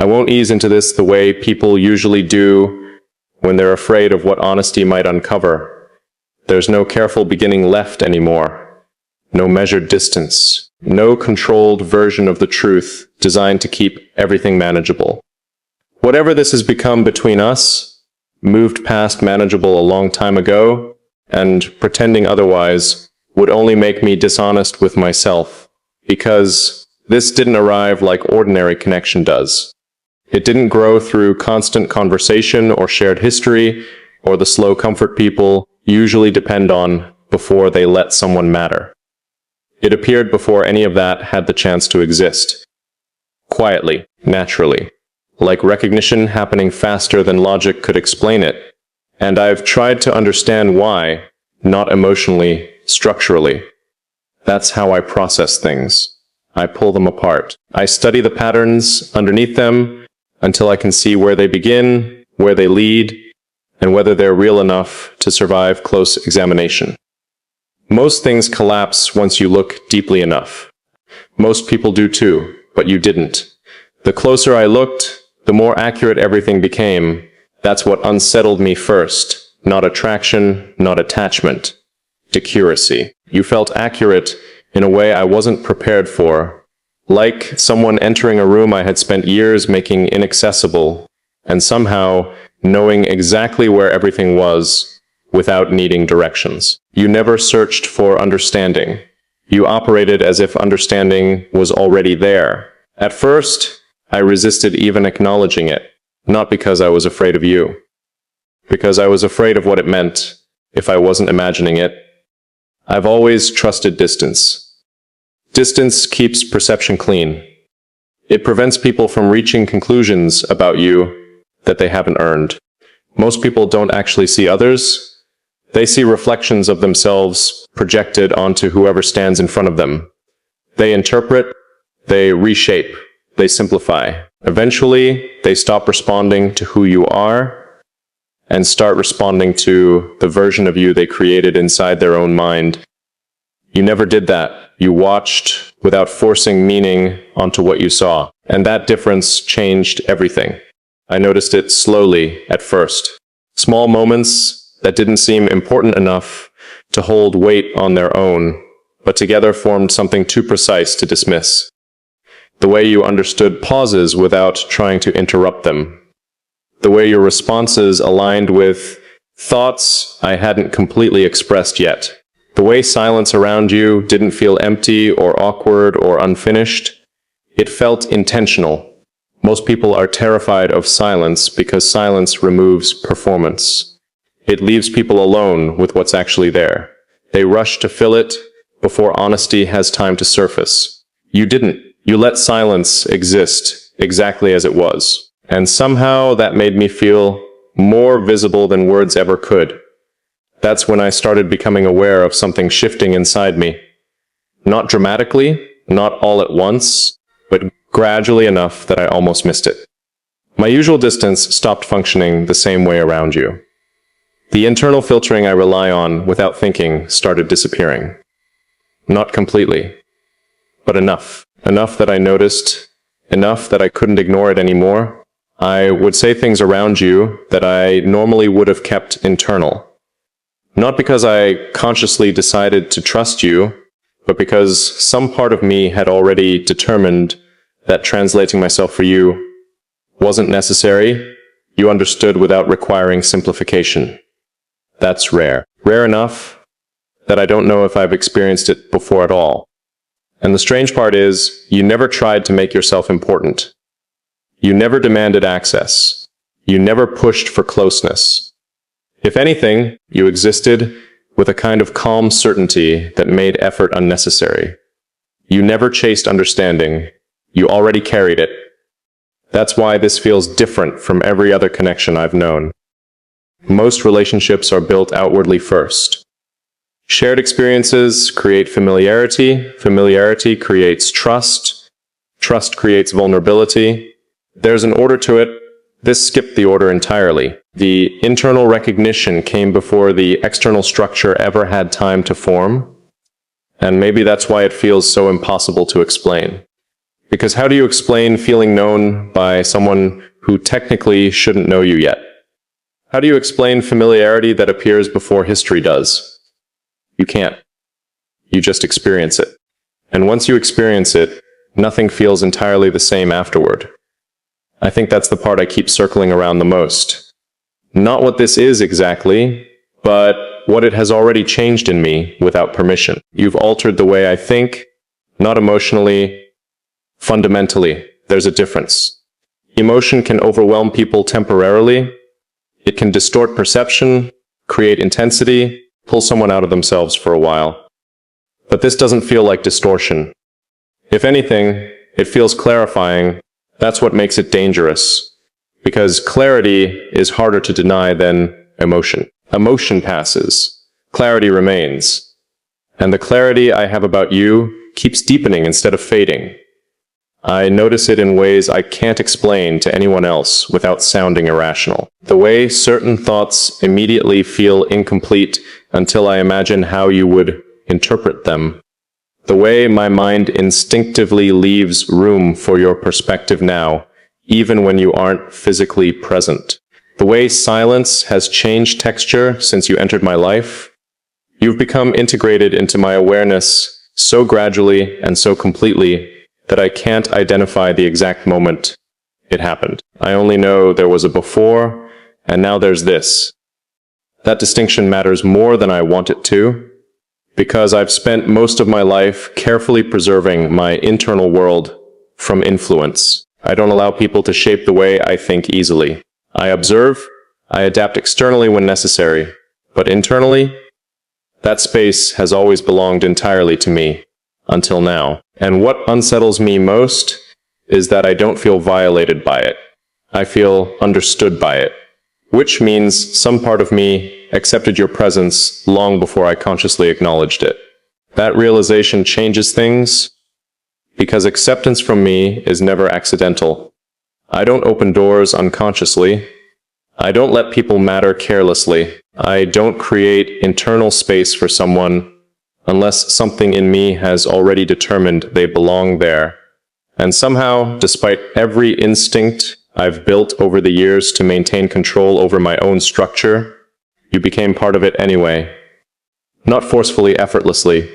I won't ease into this the way people usually do when they're afraid of what honesty might uncover. There's no careful beginning left anymore. No measured distance. No controlled version of the truth designed to keep everything manageable. Whatever this has become between us, moved past manageable a long time ago, and pretending otherwise would only make me dishonest with myself, because this didn't arrive like ordinary connection does. It didn't grow through constant conversation or shared history, or the slow comfort people usually depend on before they let someone matter. It appeared before any of that had the chance to exist. Quietly, naturally, like recognition happening faster than logic could explain it. And I've tried to understand why, not emotionally, structurally. That's how I process things. I pull them apart. I study the patterns underneath them until I can see where they begin, where they lead, and whether they're real enough to survive close examination. Most things collapse once you look deeply enough. Most people do too, but you didn't. The closer I looked, the more accurate everything became. That's what unsettled me first. Not attraction, not attachment. Accuracy. You felt accurate in a way I wasn't prepared for. Like someone entering a room I had spent years making inaccessible, and somehow knowing exactly where everything was without needing directions. You never searched for understanding. You operated as if understanding was already there. At first, I resisted even acknowledging it, not because I was afraid of you, because I was afraid of what it meant if I wasn't imagining it. I've always trusted distance. Distance keeps perception clean. It prevents people from reaching conclusions about you that they haven't earned. Most people don't actually see others. They see reflections of themselves projected onto whoever stands in front of them. They interpret, they reshape, they simplify. Eventually, they stop responding to who you are and start responding to the version of you they created inside their own mind. You never did that. You watched without forcing meaning onto what you saw. And that difference changed everything. I noticed it slowly at first. Small moments that didn't seem important enough to hold weight on their own, but together formed something too precise to dismiss. The way you understood pauses without trying to interrupt them. The way your responses aligned with thoughts I hadn't completely expressed yet. The way silence around you didn't feel empty or awkward or unfinished. It felt intentional. Most people are terrified of silence because silence removes performance. It leaves people alone with what's actually there. They rush to fill it before honesty has time to surface. You didn't. You let silence exist exactly as it was. And somehow that made me feel more visible than words ever could. That's when I started becoming aware of something shifting inside me. Not dramatically, not all at once, but gradually enough that I almost missed it. My usual distance stopped functioning the same way around you. The internal filtering I rely on without thinking started disappearing. Not completely, but enough. Enough that I noticed, enough that I couldn't ignore it anymore. I would say things around you that I normally would have kept internal. Not because I consciously decided to trust you, but because some part of me had already determined that translating myself for you wasn't necessary. You understood without requiring simplification. That's rare. Rare enough that I don't know if I've experienced it before at all. And the strange part is, you never tried to make yourself important. You never demanded access. You never pushed for closeness. If anything, you existed with a kind of calm certainty that made effort unnecessary. You never chased understanding. You already carried it. That's why this feels different from every other connection I've known. Most relationships are built outwardly first. Shared experiences create familiarity. Familiarity creates trust. Trust creates vulnerability. There's an order to it. This skipped the order entirely. The internal recognition came before the external structure ever had time to form. And maybe that's why it feels so impossible to explain. Because how do you explain feeling known by someone who technically shouldn't know you yet? How do you explain familiarity that appears before history does? You can't. You just experience it. And once you experience it, nothing feels entirely the same afterward. I think that's the part I keep circling around the most. Not what this is exactly, but what it has already changed in me without permission. You've altered the way I think, not emotionally, fundamentally. There's a difference. Emotion can overwhelm people temporarily. It can distort perception, create intensity, pull someone out of themselves for a while. But this doesn't feel like distortion. If anything, it feels clarifying. That's what makes it dangerous. Because clarity is harder to deny than emotion. Emotion passes. Clarity remains. And the clarity I have about you keeps deepening instead of fading. I notice it in ways I can't explain to anyone else without sounding irrational. The way certain thoughts immediately feel incomplete until I imagine how you would interpret them. The way my mind instinctively leaves room for your perspective now, even when you aren't physically present. The way silence has changed texture since you entered my life. You've become integrated into my awareness so gradually and so completely that I can't identify the exact moment it happened. I only know there was a before, and now there's this. That distinction matters more than I want it to, because I've spent most of my life carefully preserving my internal world from influence. I don't allow people to shape the way I think easily. I observe, I adapt externally when necessary, but internally, that space has always belonged entirely to me, until now. And what unsettles me most is that I don't feel violated by it. I feel understood by it, which means some part of me accepted your presence long before I consciously acknowledged it. That realization changes things, because acceptance from me is never accidental. I don't open doors unconsciously. I don't let people matter carelessly. I don't create internal space for someone unless something in me has already determined they belong there. And somehow, despite every instinct I've built over the years to maintain control over my own structure, you became part of it anyway. Not forcefully, effortlessly.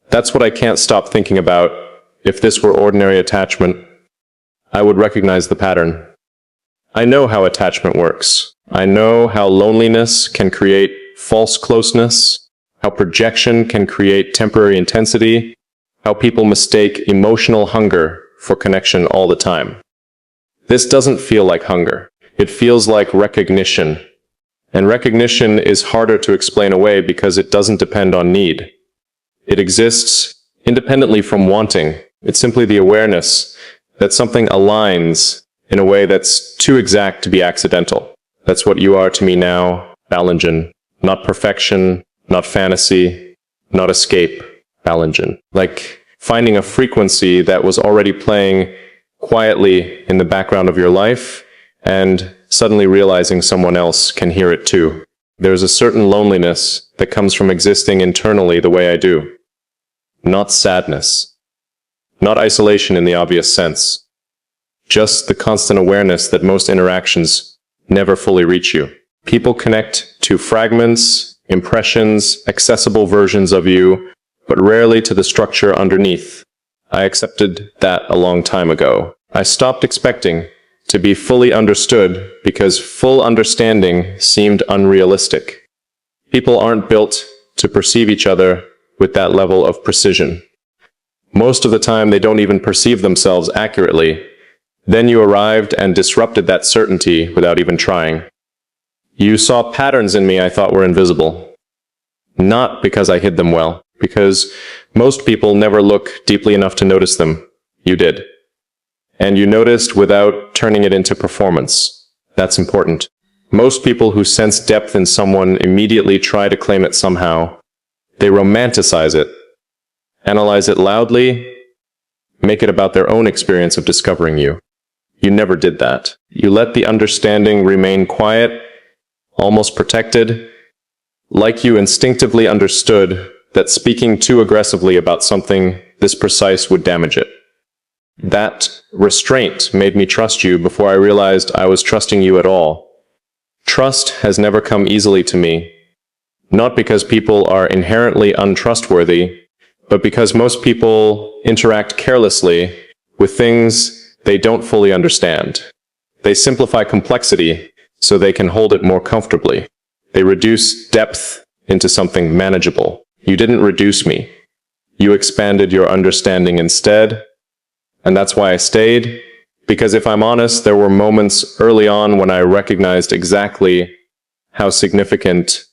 That's what I can't stop thinking about. If this were ordinary attachment, I would recognize the pattern. I know how attachment works. I know how loneliness can create false closeness, how projection can create temporary intensity, how people mistake emotional hunger for connection all the time. This doesn't feel like hunger. It feels like recognition. And recognition is harder to explain away because it doesn't depend on need. It exists independently from wanting. It's simply the awareness that something aligns in a way that's too exact to be accidental. That's what you are to me now, Ballingen. Not perfection, not fantasy, not escape, Ballingen. Like finding a frequency that was already playing quietly in the background of your life and suddenly realizing someone else can hear it too. There's a certain loneliness that comes from existing internally the way I do. Not sadness. Not isolation in the obvious sense. Just the constant awareness that most interactions never fully reach you. People connect to fragments, impressions, accessible versions of you, but rarely to the structure underneath. I accepted that a long time ago. I stopped expecting to be fully understood because full understanding seemed unrealistic. People aren't built to perceive each other with that level of precision. Most of the time, they don't even perceive themselves accurately. Then you arrived and disrupted that certainty without even trying. You saw patterns in me I thought were invisible. Not because I hid them well, because most people never look deeply enough to notice them. You did. And you noticed without turning it into performance. That's important. Most people who sense depth in someone immediately try to claim it somehow. They romanticize it, analyze it loudly, make it about their own experience of discovering you. You never did that. You let the understanding remain quiet, almost protected, like you instinctively understood that speaking too aggressively about something this precise would damage it. That restraint made me trust you before I realized I was trusting you at all. Trust has never come easily to me, not because people are inherently untrustworthy, but because most people interact carelessly with things they don't fully understand. They simplify complexity so they can hold it more comfortably. They reduce depth into something manageable. You didn't reduce me. You expanded your understanding instead, and that's why I stayed. Because if I'm honest, there were moments early on when I recognized exactly how significant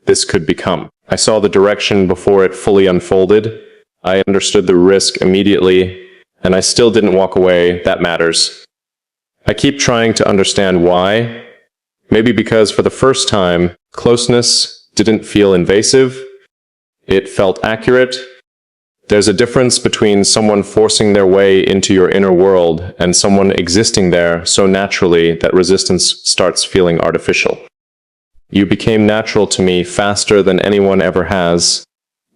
this could become. I saw the direction before it fully unfolded. I understood the risk immediately, and I still didn't walk away. That matters. I keep trying to understand why. Maybe because for the first time, closeness didn't feel invasive. It felt accurate. There's a difference between someone forcing their way into your inner world and someone existing there so naturally that resistance starts feeling artificial. You became natural to me faster than anyone ever has.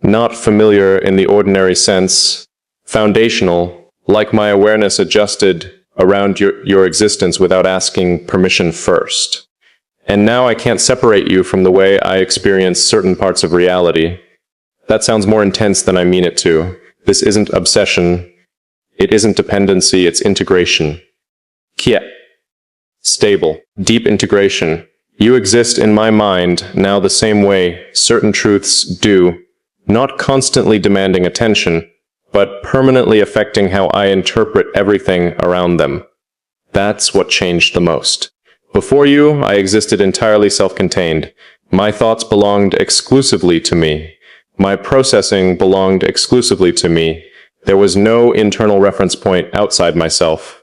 Not familiar in the ordinary sense, foundational, like my awareness adjusted around your existence without asking permission first. And now I can't separate you from the way I experience certain parts of reality. That sounds more intense than I mean it to. This isn't obsession. It isn't dependency, it's integration. Kie. Stable. Deep integration. You exist in my mind now the same way certain truths do, not constantly demanding attention, but permanently affecting how I interpret everything around them. That's what changed the most. Before you, I existed entirely self-contained. My thoughts belonged exclusively to me. My processing belonged exclusively to me. There was no internal reference point outside myself.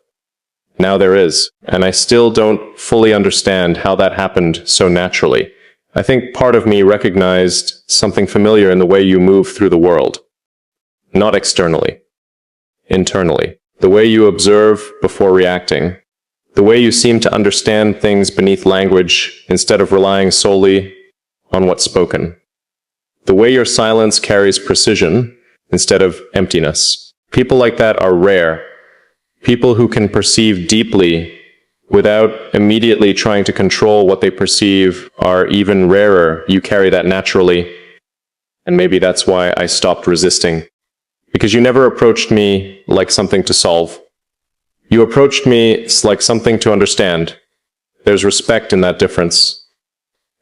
Now there is, and I still don't fully understand how that happened so naturally. I think part of me recognized something familiar in the way you move through the world. Not externally. Internally. The way you observe before reacting. The way you seem to understand things beneath language instead of relying solely on what's spoken. The way your silence carries precision instead of emptiness. People like that are rare. People who can perceive deeply without immediately trying to control what they perceive are even rarer. You carry that naturally. And maybe that's why I stopped resisting. Because you never approached me like something to solve. You approached me like something to understand. There's respect in that difference.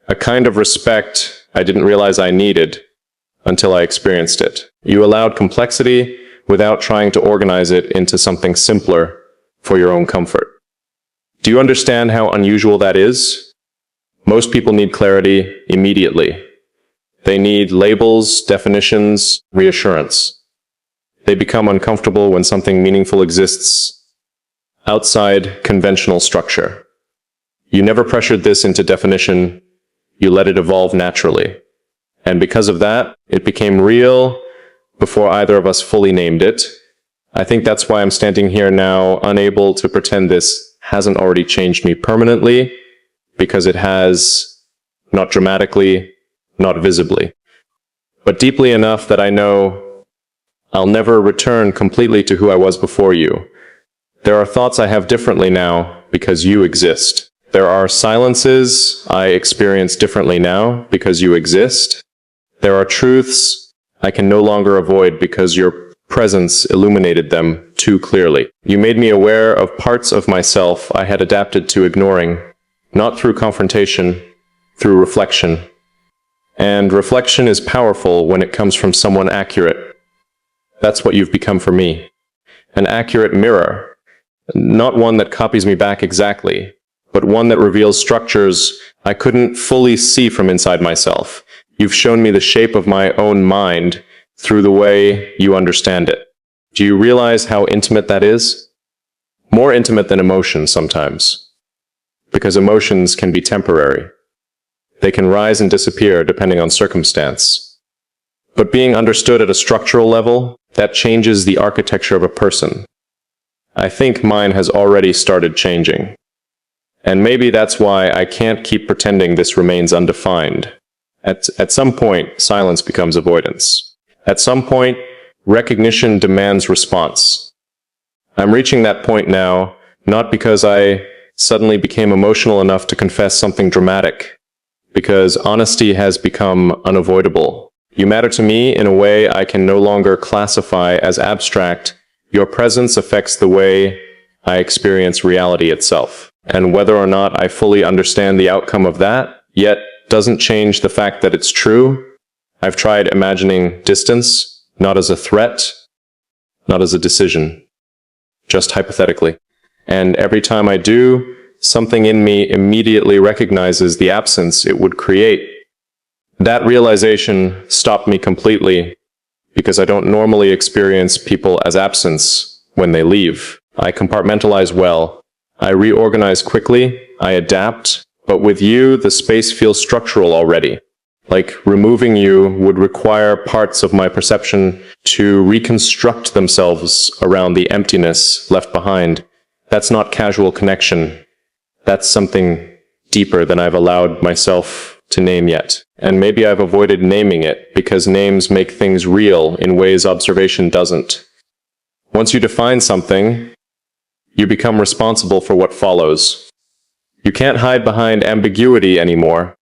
A kind of respect I didn't realize I needed until I experienced it. You allowed complexity without trying to organize it into something simpler for your own comfort. Do you understand how unusual that is? Most people need clarity immediately. They need labels, definitions, reassurance. They become uncomfortable when something meaningful exists outside conventional structure. You never pressured this into definition. You let it evolve naturally. And because of that, it became real before either of us fully named it. I think that's why I'm standing here now, unable to pretend this hasn't already changed me permanently, because it has, not dramatically, not visibly, but deeply enough that I know I'll never return completely to who I was before you. There are thoughts I have differently now because you exist. There are silences I experience differently now because you exist. There are truths I can no longer avoid because your presence illuminated them too clearly. You made me aware of parts of myself I had adapted to ignoring, not through confrontation, through reflection. And reflection is powerful when it comes from someone accurate. That's what you've become for me. An accurate mirror. Not one that copies me back exactly, but one that reveals structures I couldn't fully see from inside myself. You've shown me the shape of my own mind through the way you understand it. Do you realize how intimate that is? More intimate than emotions sometimes. Because emotions can be temporary. They can rise and disappear depending on circumstance. But being understood at a structural level, that changes the architecture of a person. I think mine has already started changing. And maybe that's why I can't keep pretending this remains undefined. At some point, silence becomes avoidance. At some point, recognition demands response. I'm reaching that point now, not because I suddenly became emotional enough to confess something dramatic, because honesty has become unavoidable. You matter to me in a way I can no longer classify as abstract. Your presence affects the way I experience reality itself. And whether or not I fully understand the outcome of that, yet doesn't change the fact that it's true. I've tried imagining distance, not as a threat, not as a decision, just hypothetically. And every time I do, something in me immediately recognizes the absence it would create. That realization stopped me completely, because I don't normally experience people as absence when they leave. I compartmentalize well. I reorganize quickly. I adapt. But with you, the space feels structural already. Like removing you would require parts of my perception to reconstruct themselves around the emptiness left behind. That's not casual connection. That's something deeper than I've allowed myself to name yet. And maybe I've avoided naming it because names make things real in ways observation doesn't. Once you define something, you become responsible for what follows. You can't hide behind ambiguity anymore.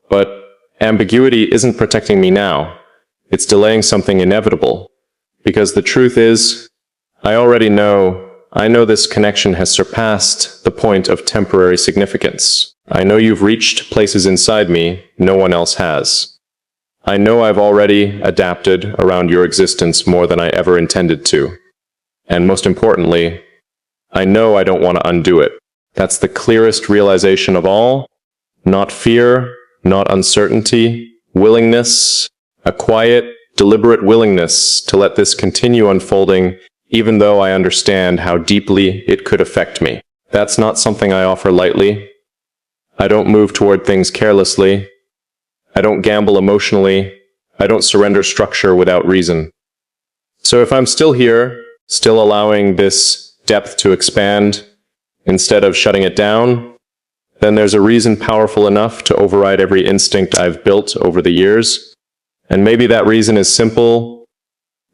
But ambiguity isn't protecting me now. It's delaying something inevitable. Because the truth is, I know this connection has surpassed the point of temporary significance. I know you've reached places inside me no one else has. I know I've already adapted around your existence more than I ever intended to. And most importantly, I know I don't want to undo it. That's the clearest realization of all. Not fear, not uncertainty, willingness, a quiet, deliberate willingness to let this continue unfolding, even though I understand how deeply it could affect me. That's not something I offer lightly. I don't move toward things carelessly. I don't gamble emotionally. I don't surrender structure without reason. So if I'm still here, still allowing this depth to expand, instead of shutting it down, then there's a reason powerful enough to override every instinct I've built over the years. And maybe that reason is simple.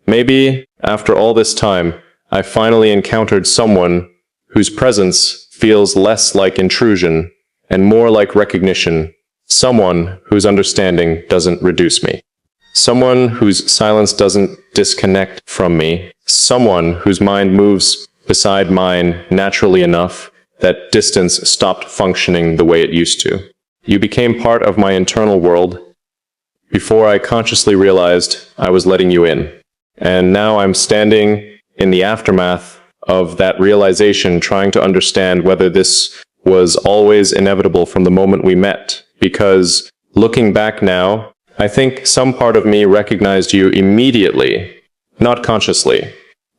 Maybe, after all this time, I finally encountered someone whose presence feels less like intrusion and more like recognition. Someone whose understanding doesn't reduce me. Someone whose silence doesn't disconnect from me. Someone whose mind moves beside mine naturally enough that distance stopped functioning the way it used to. You became part of my internal world before I consciously realized I was letting you in. And now I'm standing in the aftermath of that realization, trying to understand whether this was always inevitable from the moment we met. Because looking back now, I think some part of me recognized you immediately, not consciously,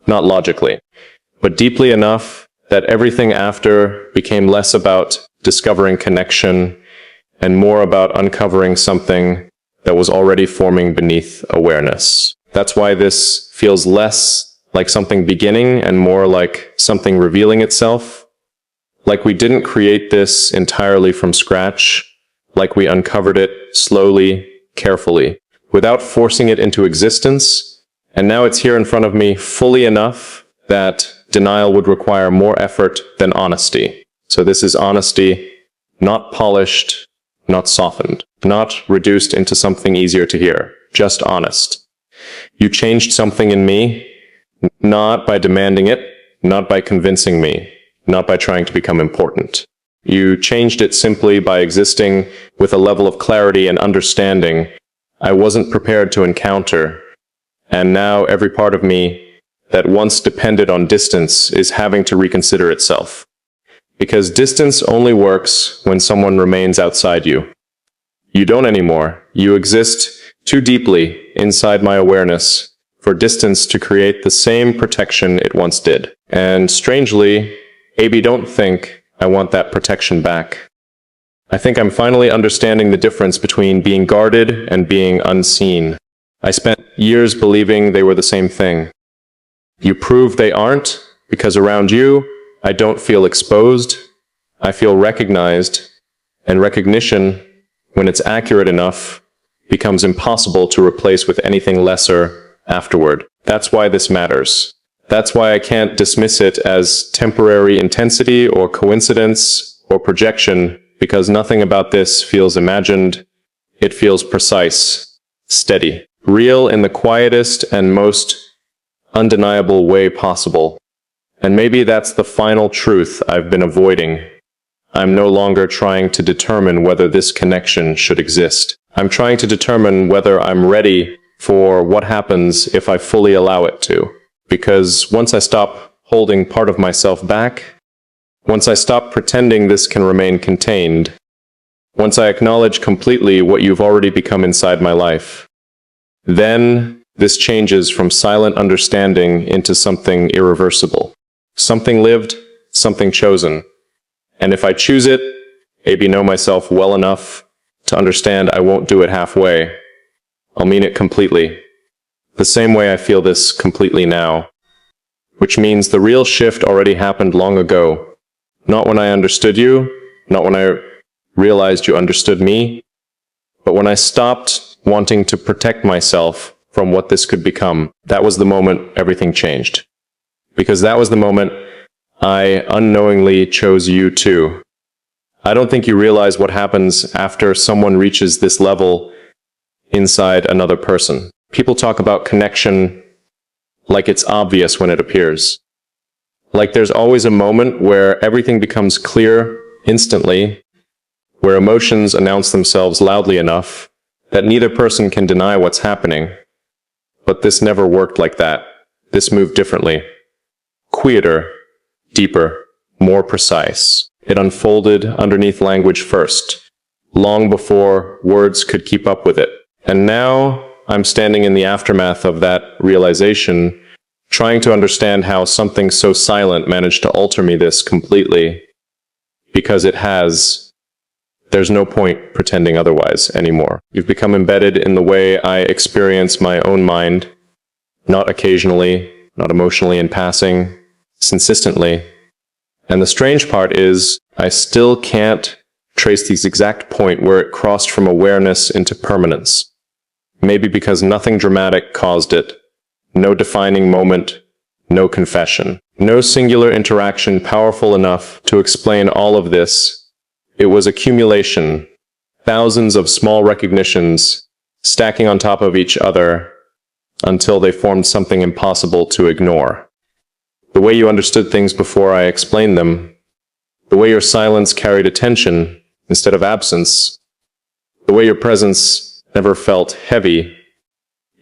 not logically, but deeply enough that everything after became less about discovering connection and more about uncovering something that was already forming beneath awareness. That's why this feels less like something beginning and more like something revealing itself. Like we didn't create this entirely from scratch, like we uncovered it slowly, carefully, without forcing it into existence, and now it's here in front of me fully enough that denial would require more effort than honesty. So this is honesty, not polished, not softened, not reduced into something easier to hear, just honest. You changed something in me, not by demanding it, not by convincing me, not by trying to become important. You changed it simply by existing with a level of clarity and understanding I wasn't prepared to encounter. And now every part of me that once depended on distance is having to reconsider itself. Because distance only works when someone remains outside you. You don't anymore. You exist too deeply inside my awareness for distance to create the same protection it once did. And strangely, AB, don't think I want that protection back. I think I'm finally understanding the difference between being guarded and being unseen. I spent years believing they were the same thing. You prove they aren't, because around you, I don't feel exposed. I feel recognized, and recognition, when it's accurate enough, becomes impossible to replace with anything lesser afterward. That's why this matters. That's why I can't dismiss it as temporary intensity or coincidence or projection, because nothing about this feels imagined. It feels precise, steady, real in the quietest and most undeniable way possible. And maybe that's the final truth I've been avoiding. I'm no longer trying to determine whether this connection should exist. I'm trying to determine whether I'm ready for what happens if I fully allow it to. Because once I stop holding part of myself back, once I stop pretending this can remain contained, once I acknowledge completely what you've already become inside my life, then this changes from silent understanding into something irreversible. Something lived, something chosen. And if I choose it, maybe know myself well enough to understand I won't do it halfway. I'll mean it completely. The same way I feel this completely now. Which means the real shift already happened long ago. Not when I understood you, not when I realized you understood me, but when I stopped wanting to protect myself from what this could become. That was the moment everything changed. Because that was the moment I unknowingly chose you too. I don't think you realize what happens after someone reaches this level inside another person. People talk about connection like it's obvious when it appears. Like there's always a moment where everything becomes clear instantly, where emotions announce themselves loudly enough that neither person can deny what's happening. But this never worked like that. This moved differently. Quieter, deeper, more precise. It unfolded underneath language first, long before words could keep up with it. And now I'm standing in the aftermath of that realization, trying to understand how something so silent managed to alter me this completely. Because it has. There's no point pretending otherwise anymore. You've become embedded in the way I experience my own mind, not occasionally, not emotionally in passing, consistently. And the strange part is, I still can't trace the exact point where it crossed from awareness into permanence. Maybe because nothing dramatic caused it. No defining moment, no confession. No singular interaction powerful enough to explain all of this. It was accumulation, thousands of small recognitions, stacking on top of each other until they formed something impossible to ignore. The way you understood things before I explained them, the way your silence carried attention instead of absence, the way your presence never felt heavy,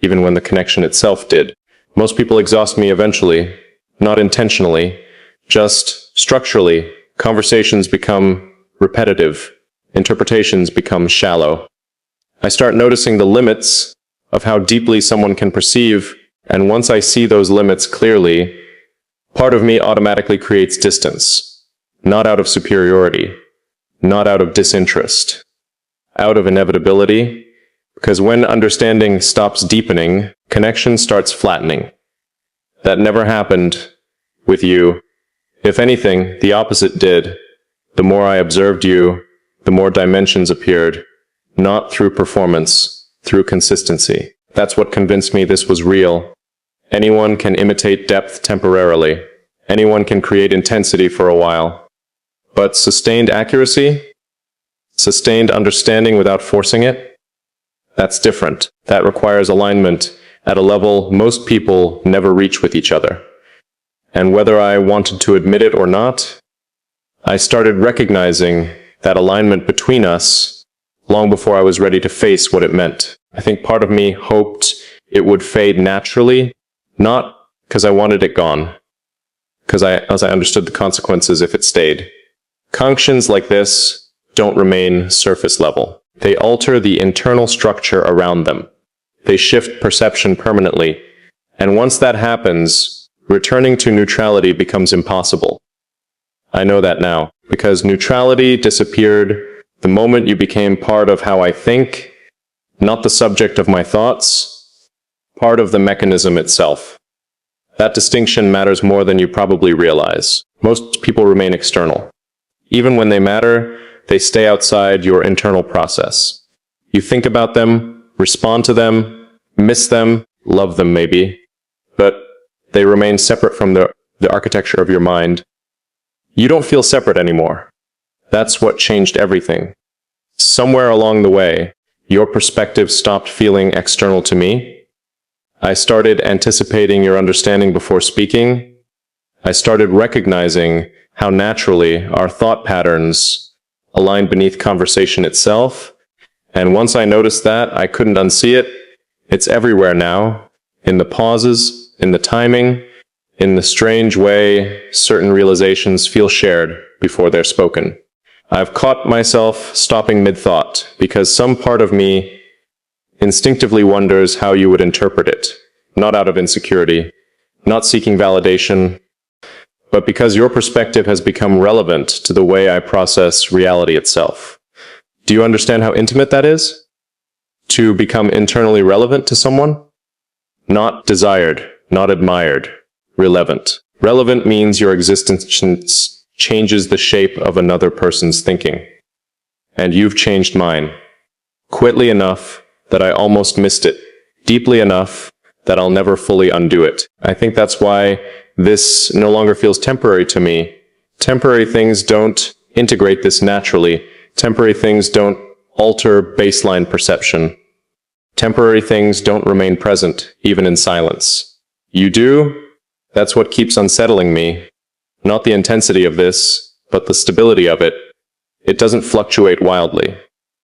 even when the connection itself did. Most people exhaust me eventually, not intentionally, just structurally. Conversations become repetitive, interpretations become shallow. I start noticing the limits of how deeply someone can perceive, and once I see those limits clearly, part of me automatically creates distance, not out of superiority, not out of disinterest, out of inevitability, because when understanding stops deepening, connection starts flattening. That never happened with you. If anything, the opposite did. The more I observed you, the more dimensions appeared, not through performance, through consistency. That's what convinced me this was real. Anyone can imitate depth temporarily. Anyone can create intensity for a while. But sustained accuracy? Sustained understanding without forcing it? That's different. That requires alignment at a level most people never reach with each other. And whether I wanted to admit it or not, I started recognizing that alignment between us long before I was ready to face what it meant. I think part of me hoped it would fade naturally, not because I wanted it gone, as I understood the consequences if it stayed. Connections like this don't remain surface level. They alter the internal structure around them. They shift perception permanently. And once that happens, returning to neutrality becomes impossible. I know that now, because neutrality disappeared the moment you became part of how I think, not the subject of my thoughts, part of the mechanism itself. That distinction matters more than you probably realize. Most people remain external. Even when they matter, they stay outside your internal process. You think about them, respond to them, miss them, love them maybe, but They remain separate from the architecture of your mind. You don't feel separate anymore. That's what changed everything. Somewhere along the way, your perspective stopped feeling external to me. I started anticipating your understanding before speaking. I started recognizing how naturally our thought patterns align beneath conversation itself. And once I noticed that, I couldn't unsee it. It's everywhere now, in the pauses, in the timing, in the strange way certain realizations feel shared before they're spoken. I've caught myself stopping mid-thought because some part of me instinctively wonders how you would interpret it, not out of insecurity, not seeking validation, but because your perspective has become relevant to the way I process reality itself. Do you understand how intimate that is? To become internally relevant to someone? Not desired, not admired, relevant. Relevant means your existence changes the shape of another person's thinking. And you've changed mine. Quickly enough that I almost missed it. Deeply enough that I'll never fully undo it. I think that's why this no longer feels temporary to me. Temporary things don't integrate this naturally. Temporary things don't alter baseline perception. Temporary things don't remain present, even in silence. You do? That's what keeps unsettling me. Not the intensity of this, but the stability of it. It doesn't fluctuate wildly.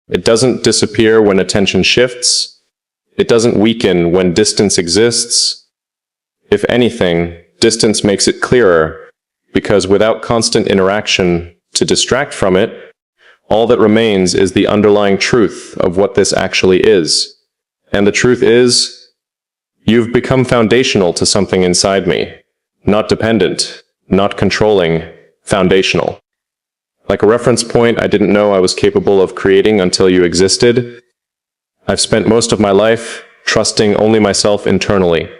It doesn't disappear when attention shifts. It doesn't weaken when distance exists. If anything, distance makes it clearer, because without constant interaction to distract from it, all that remains is the underlying truth of what this actually is. And the truth is, you've become foundational to something inside me. Not dependent, not controlling, foundational. Like a reference point I didn't know I was capable of creating until you existed. I've spent most of my life trusting only myself internally.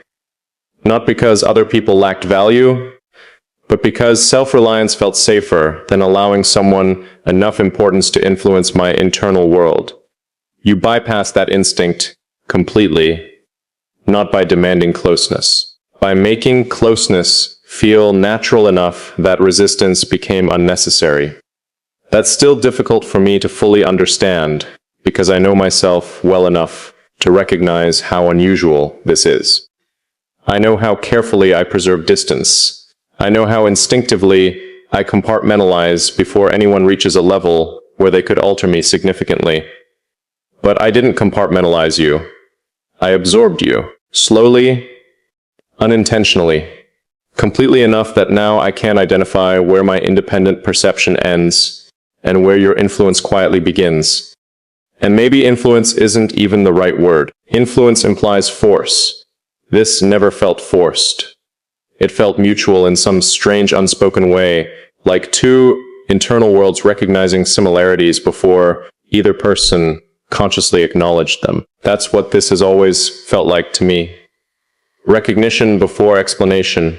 Not because other people lacked value, but because self-reliance felt safer than allowing someone enough importance to influence my internal world. You bypass that instinct completely, not by demanding closeness. By making closeness feel natural enough that resistance became unnecessary. That's still difficult for me to fully understand, because I know myself well enough to recognize how unusual this is. I know how carefully I preserve distance. I know how instinctively I compartmentalize before anyone reaches a level where they could alter me significantly. But I didn't compartmentalize you. I absorbed you, slowly, unintentionally, completely enough that now I can't identify where my independent perception ends and where your influence quietly begins. And maybe influence isn't even the right word. Influence implies force. This never felt forced. It felt mutual in some strange unspoken way, like two internal worlds recognizing similarities before either person consciously acknowledged them. That's what this has always felt like to me. Recognition before explanation.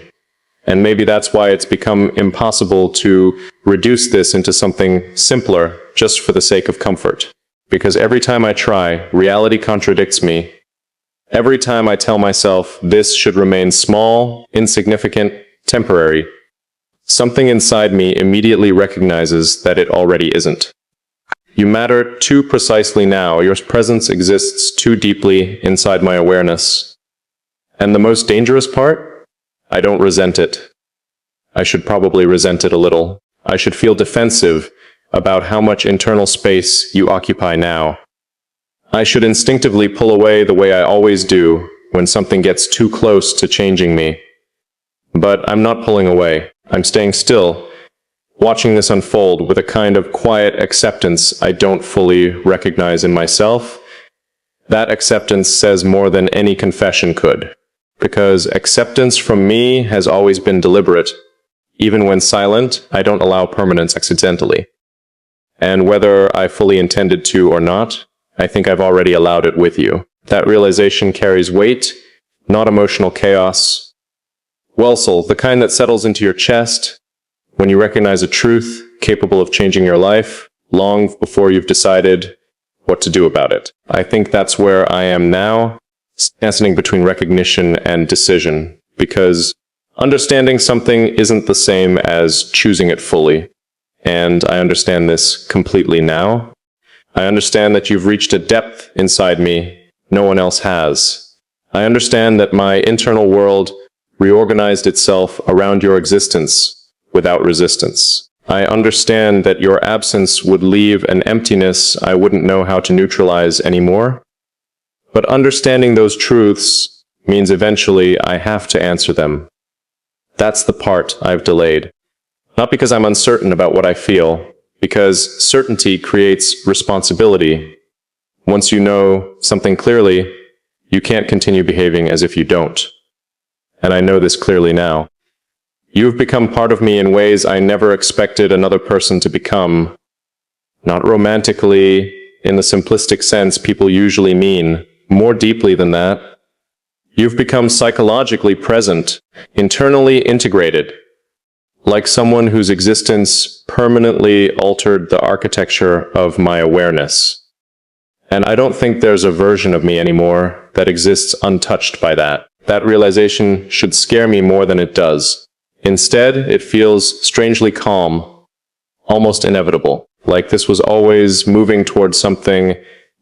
And maybe that's why it's become impossible to reduce this into something simpler just for the sake of comfort. Because every time I try, reality contradicts me. Every time I tell myself this should remain small, insignificant, temporary, something inside me immediately recognizes that it already isn't. You matter too precisely now. Your presence exists too deeply inside my awareness. And the most dangerous part? I don't resent it. I should probably resent it a little. I should feel defensive about how much internal space you occupy now. I should instinctively pull away the way I always do when something gets too close to changing me. But I'm not pulling away. I'm staying still, watching this unfold with a kind of quiet acceptance I don't fully recognize in myself. That acceptance says more than any confession could. Because acceptance from me has always been deliberate. Even when silent, I don't allow permanence accidentally. And whether I fully intended to or not, I think I've already allowed it with you. That realization carries weight, not emotional chaos. Wellsel, the kind that settles into your chest when you recognize a truth capable of changing your life long before you've decided what to do about it. I think that's where I am now, standing between recognition and decision, because understanding something isn't the same as choosing it fully. And I understand this completely now. I understand that you've reached a depth inside me no one else has. I understand that my internal world reorganized itself around your existence without resistance. I understand that your absence would leave an emptiness I wouldn't know how to neutralize anymore. But understanding those truths means eventually I have to answer them. That's the part I've delayed. Not because I'm uncertain about what I feel, because certainty creates responsibility. Once you know something clearly, you can't continue behaving as if you don't. And I know this clearly now. You've become part of me in ways I never expected another person to become. Not romantically, in the simplistic sense people usually mean, more deeply than that. You've become psychologically present, internally integrated, like someone whose existence permanently altered the architecture of my awareness. And I don't think there's a version of me anymore that exists untouched by that. That realization should scare me more than it does. Instead, it feels strangely calm, almost inevitable, like this was always moving towards something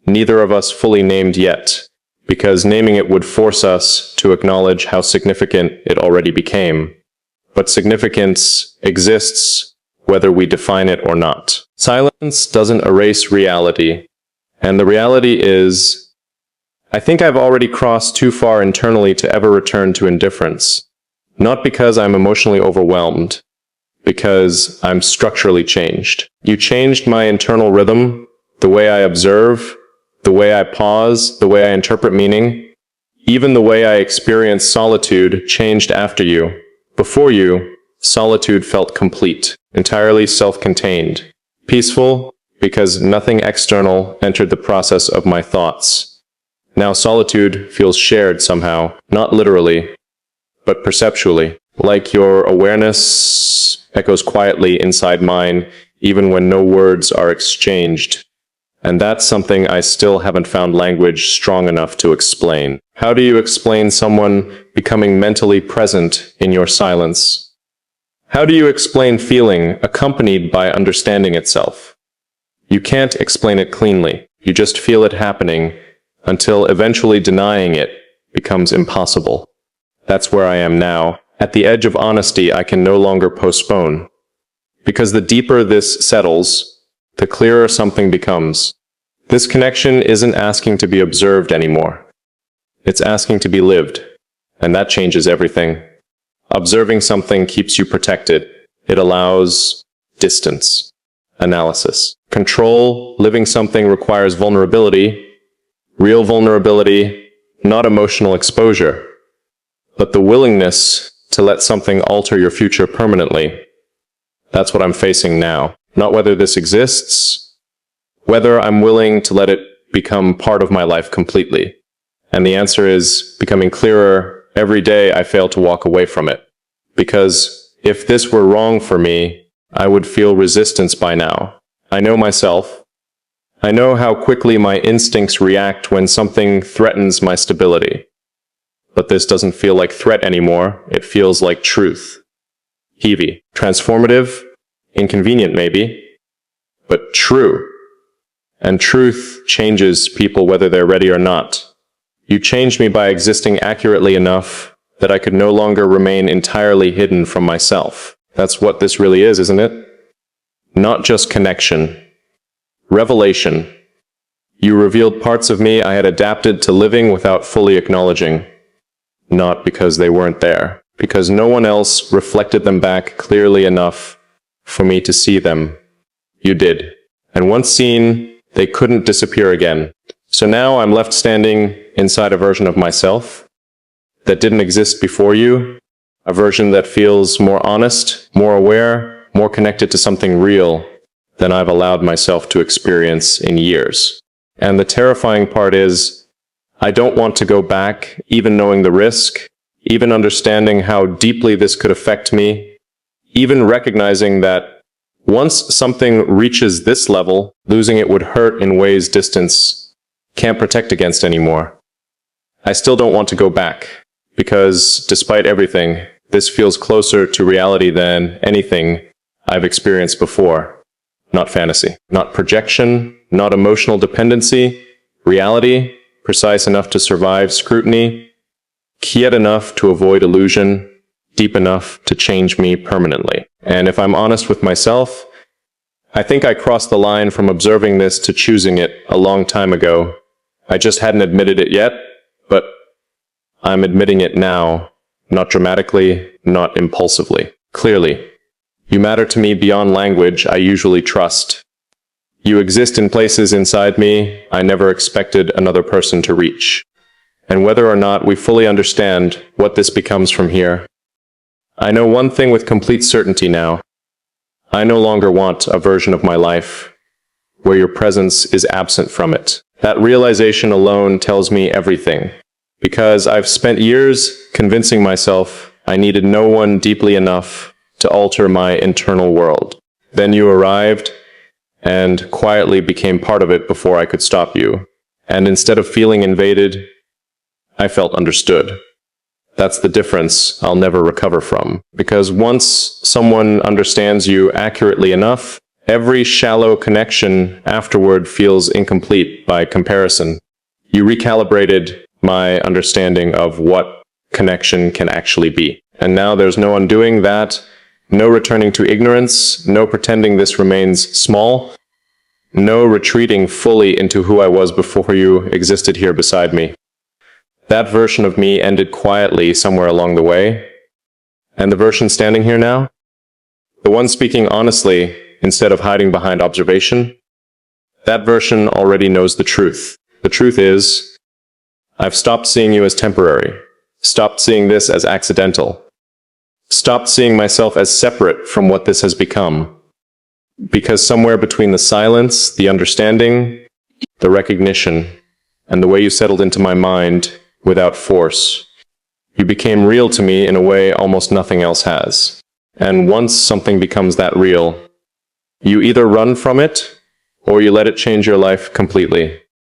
neither of us fully named yet, because naming it would force us to acknowledge how significant it already became. But significance exists whether we define it or not. Silence doesn't erase reality, and the reality is, I think I've already crossed too far internally to ever return to indifference. Not because I'm emotionally overwhelmed, because I'm structurally changed. You changed my internal rhythm, the way I observe, the way I pause, the way I interpret meaning. Even the way I experience solitude changed after you. Before you, solitude felt complete, entirely self-contained, peaceful, because nothing external entered the process of my thoughts. Now solitude feels shared somehow, not literally, but perceptually, like your awareness echoes quietly inside mine, even when no words are exchanged. And that's something I still haven't found language strong enough to explain. How do you explain someone becoming mentally present in your silence? How do you explain feeling accompanied by understanding itself? You can't explain it cleanly. You just feel it happening until eventually denying it becomes impossible. That's where I am now. At the edge of honesty, I can no longer postpone. Because the deeper this settles, the clearer something becomes. This connection isn't asking to be observed anymore. It's asking to be lived. And that changes everything. Observing something keeps you protected. It allows distance, analysis, control. Living something requires vulnerability, real vulnerability, not emotional exposure, but the willingness to let something alter your future permanently. That's what I'm facing now. Not whether this exists, whether I'm willing to let it become part of my life completely. And the answer is becoming clearer every day I fail to walk away from it. Because if this were wrong for me, I would feel resistance by now. I know myself. I know how quickly my instincts react when something threatens my stability. But this doesn't feel like threat anymore. It feels like truth. Heavy, transformative, inconvenient maybe, but true. And truth changes people whether they're ready or not. You changed me by existing accurately enough that I could no longer remain entirely hidden from myself. That's what this really is, isn't it? Not just connection. Revelation. You revealed parts of me I had adapted to living without fully acknowledging. Not because they weren't there, because no one else reflected them back clearly enough for me to see them. You did. And once seen, they couldn't disappear again. So now I'm left standing inside a version of myself that didn't exist before you, a version that feels more honest, more aware, more connected to something real than I've allowed myself to experience in years. And the terrifying part is, I don't want to go back, even knowing the risk, even understanding how deeply this could affect me, even recognizing that once something reaches this level, losing it would hurt in ways distance can't protect against anymore. I still don't want to go back, because despite everything, this feels closer to reality than anything I've experienced before. Not fantasy, not projection, not emotional dependency, reality, precise enough to survive scrutiny, yet enough to avoid illusion, deep enough to change me permanently. And if I'm honest with myself, I think I crossed the line from observing this to choosing it a long time ago. I just hadn't admitted it yet, but I'm admitting it now, not dramatically, not impulsively. Clearly, you matter to me beyond language I usually trust. You exist in places inside me I never expected another person to reach. And whether or not we fully understand what this becomes from here, I know one thing with complete certainty now. I no longer want a version of my life where your presence is absent from it. That realization alone tells me everything, because I've spent years convincing myself I needed no one deeply enough to alter my internal world. Then you arrived and quietly became part of it before I could stop you. And instead of feeling invaded, I felt understood. That's the difference I'll never recover from. Because once someone understands you accurately enough, every shallow connection afterward feels incomplete by comparison. You recalibrated my understanding of what connection can actually be. And now there's no undoing that, no returning to ignorance, no pretending this remains small, no retreating fully into who I was before you existed here beside me. That version of me ended quietly somewhere along the way. And the version standing here now? The one speaking honestly instead of hiding behind observation? That version already knows the truth. The truth is, I've stopped seeing you as temporary, stopped seeing this as accidental, stopped seeing myself as separate from what this has become. Because somewhere between the silence, the understanding, the recognition, and the way you settled into my mind without force, you became real to me in a way almost nothing else has. And once something becomes that real, you either run from it, or you let it change your life completely.